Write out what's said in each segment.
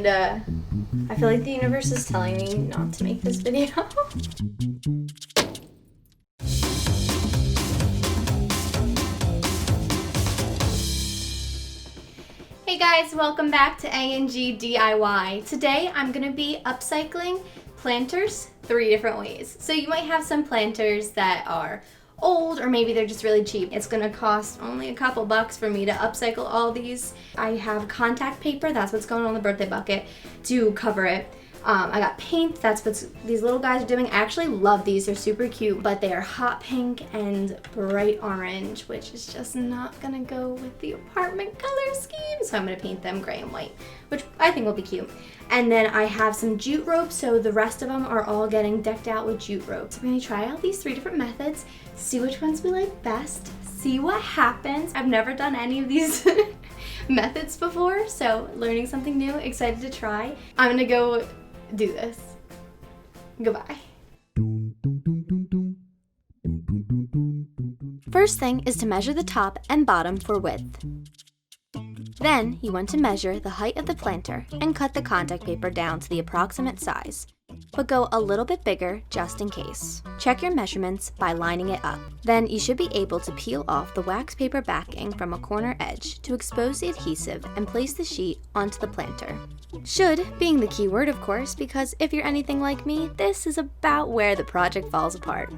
and I feel like the universe is telling me not to make this video. Hey guys, welcome back to A&G DIY. Today I'm going to be upcycling planters 3 different ways. So you might have some planters that are old, or maybe they're just really cheap. It's gonna cost only a couple bucks for me to upcycle all these. I have contact paper, that's what's going on the birthday bucket, to cover it. I got paint, that's what these little guys are doing. I actually love these, they're super cute, but they are hot pink and bright orange, which is just not gonna go with the apartment color scheme. So I'm gonna paint them gray and white, which I think will be cute. And then I have some jute rope, so the rest of them are all getting decked out with jute rope. So I'm gonna try out these 3 different methods, see which ones we like best, see what happens. I've never done any of these methods before, so learning something new, excited to try. I'm gonna go do this. Goodbye. First thing is to measure the top and bottom for width. Then you want to measure the height of the planter and cut the contact paper down to the approximate size, but go a little bit bigger just in case. Check your measurements by lining it up. Then you should be able to peel off the wax paper backing from a corner edge to expose the adhesive and place the sheet onto the planter. Should being the key word, of course, because if you're anything like me, this is about where the project falls apart.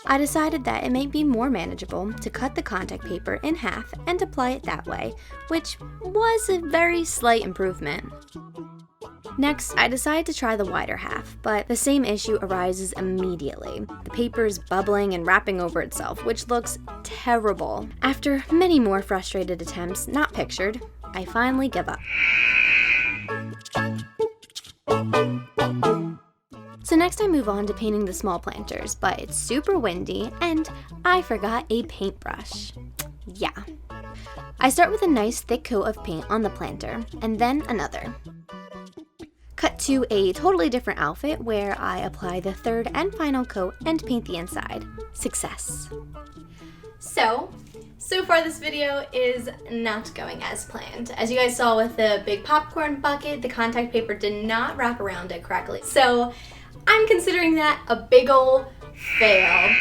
I decided that it might be more manageable to cut the contact paper in half and apply it that way, which was a very slight improvement. Next, I decided to try the wider half, but the same issue arises immediately. The paper is bubbling and wrapping over itself, which looks terrible. After many more frustrated attempts, not pictured, I finally give up. So next I move on to painting the small planters, but it's super windy and I forgot a paintbrush. Yeah. I start with a nice thick coat of paint on the planter, and then another. Cut to a totally different outfit where I apply the 3rd and final coat and paint the inside. Success. So far this video is not going as planned. As you guys saw with the big popcorn bucket, the contact paper did not wrap around it correctly. So I'm considering that a big ol' fail,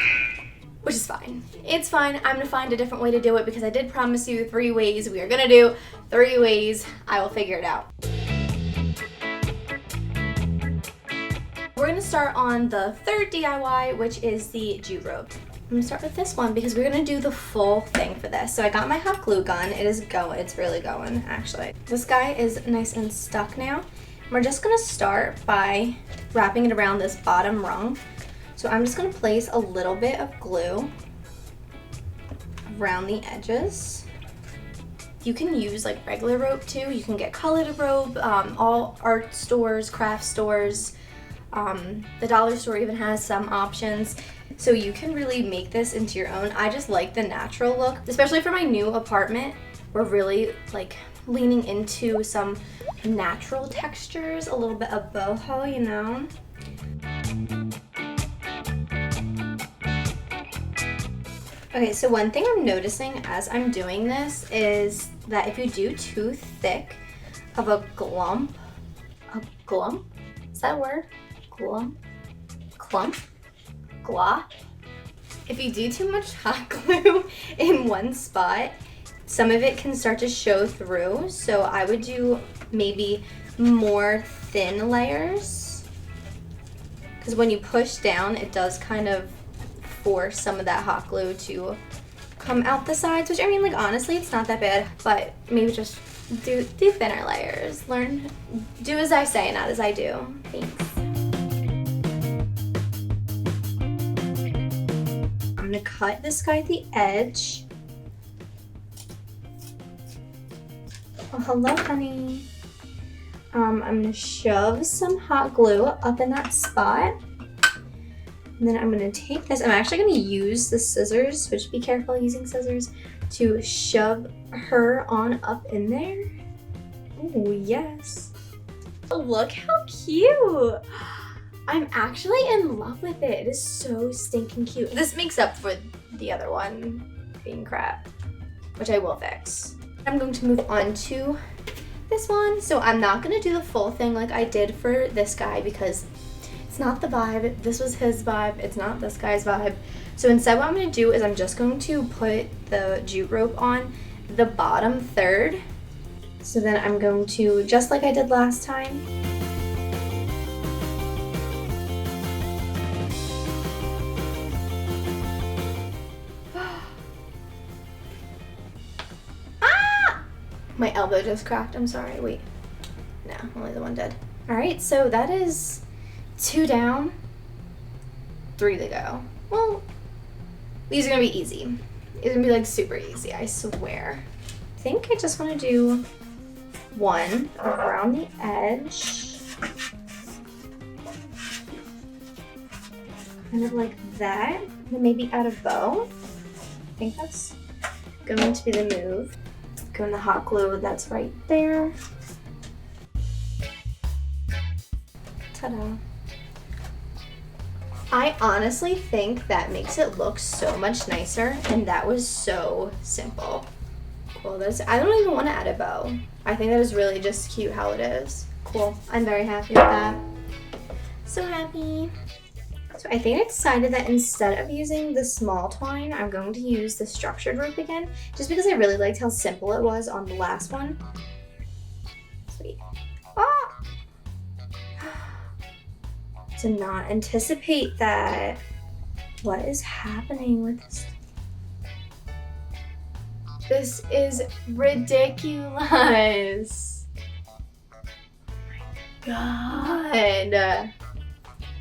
which is fine. It's fine. I'm gonna find a different way to do it because I did promise you 3 ways. We are gonna do 3 ways. I will figure it out. We're gonna start on the 3rd DIY, which is the jute rope. I'm gonna start with this one because we're gonna do the full thing for this. So I got my hot glue gun. It is going, it's really going, actually. This guy is nice and stuck now. We're just gonna start by wrapping it around this bottom rung. So I'm just gonna place a little bit of glue around the edges. You can use like regular rope too. You can get colored rope. All art stores, craft stores, the dollar store even has some options. So you can really make this into your own. I just like the natural look, especially for my new apartment. We're really like leaning into some natural textures, a little bit of boho, you know? Okay, so one thing I'm noticing as I'm doing this is that if you do too thick of a glump, is that a word? Clump? Glop? If you do too much hot glue in one spot, some of it can start to show through. So I would do maybe more thin layers, because when you push down, it does kind of force some of that hot glue to come out the sides, which I mean, like, honestly, it's not that bad, but maybe just do thinner layers. Do as I say, not as I do. Thanks. I'm gonna cut this guy at the edge. Oh, hello, honey. I'm gonna shove some hot glue up in that spot. And then I'm gonna take this, I'm actually gonna use the scissors, so just be careful using scissors, to shove her on up in there. Oh, yes. Look how cute. I'm actually in love with it. It is so stinking cute. This makes up for the other one being crap, which I will fix. I'm going to move on to this one. So I'm not gonna do the full thing like I did for this guy because it's not the vibe. This was his vibe. It's not this guy's vibe. So instead what I'm gonna do is I'm just going to put the jute rope on the bottom third. So then I'm going to, just like I did last time, my elbow just cracked, I'm sorry, wait. No, only the one did. All right, so that is 2 down, 3 to go. Well, these are gonna be easy. It's gonna be like super easy, I swear. I think I just wanna do 1 around the edge. Kind of like that, and then maybe add a bow. I think that's going to be the move. Go in the hot glue that's right there. Ta-da. I honestly think that makes it look so much nicer, and that was so simple. Cool, I don't even want to add a bow. I think that is really just cute how it is. Cool, I'm very happy with that. So happy. So I think I decided that instead of using the small twine, I'm going to use the structured rope again, just because I really liked how simple it was on the last one. Sweet. Ah! Did not anticipate that. What is happening with this? This is ridiculous. Oh my God.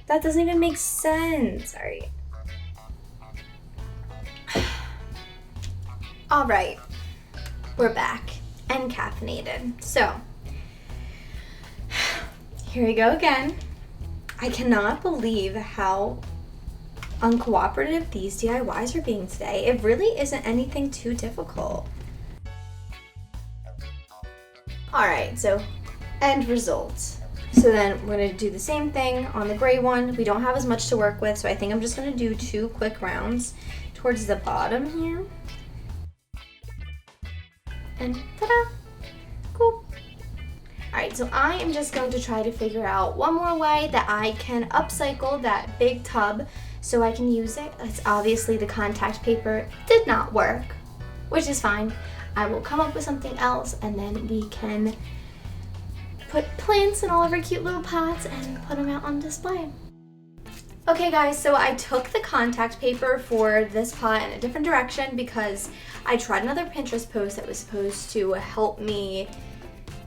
That doesn't even make sense. Sorry. All right, we're back and caffeinated. So here we go again. I cannot believe how uncooperative these DIYs are being today. It really isn't anything too difficult. All right, so end result. So then we're gonna do the same thing on the gray one. We don't have as much to work with, so I think I'm just gonna do 2 quick rounds towards the bottom here. And ta-da, cool. All right, so I am just going to try to figure out one more way that I can upcycle that big tub so I can use it. It's obviously the contact paper did not work, which is fine. I will come up with something else and then we can put plants in all of our cute little pots and put them out on display. Okay guys, so I took the contact paper for this pot in a different direction because I tried another Pinterest post that was supposed to help me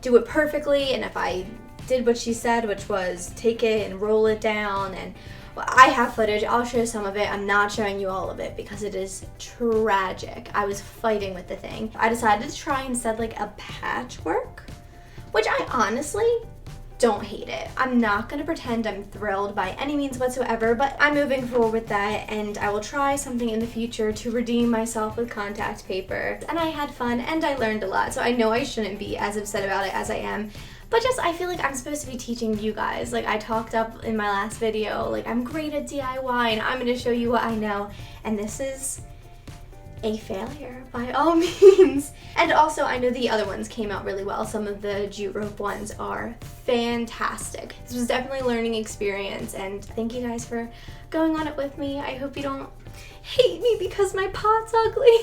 do it perfectly, and if I did what she said, which was take it and roll it down, and well, I have footage, I'll show some of it. I'm not showing you all of it because it is tragic. I was fighting with the thing. I decided to try instead like a patchwork, which I honestly don't hate it. I'm not gonna pretend I'm thrilled by any means whatsoever, but I'm moving forward with that, and I will try something in the future to redeem myself with contact paper. And I had fun and I learned a lot, so I know I shouldn't be as upset about it as I am, but just I feel like I'm supposed to be teaching you guys. Like I talked up in my last video, like I'm great at DIY and I'm gonna show you what I know, and this is a failure by all means. And also I know the other ones came out really well. Some of the jute rope ones are fantastic. This was definitely a learning experience, and thank you guys for going on it with me. I hope you don't hate me because my pot's ugly.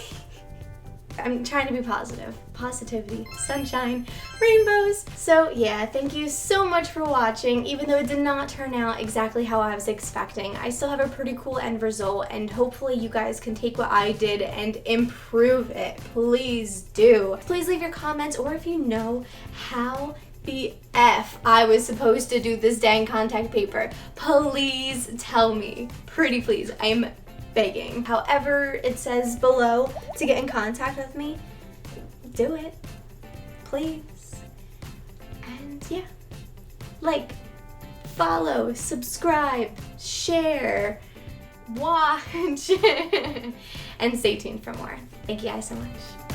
I'm trying to be positive. Positivity, sunshine, rainbows. So yeah, thank you so much for watching. Even though it did not turn out exactly how I was expecting, I still have a pretty cool end result, and hopefully you guys can take what I did and improve it. Please do. Please leave your comments, or if you know how the F I was supposed to do this dang contact paper, please tell me. Pretty please. I am begging. However it says below to get in contact with me, do it, please. And yeah, like, follow, subscribe, share, watch, and stay tuned for more. Thank you guys so much.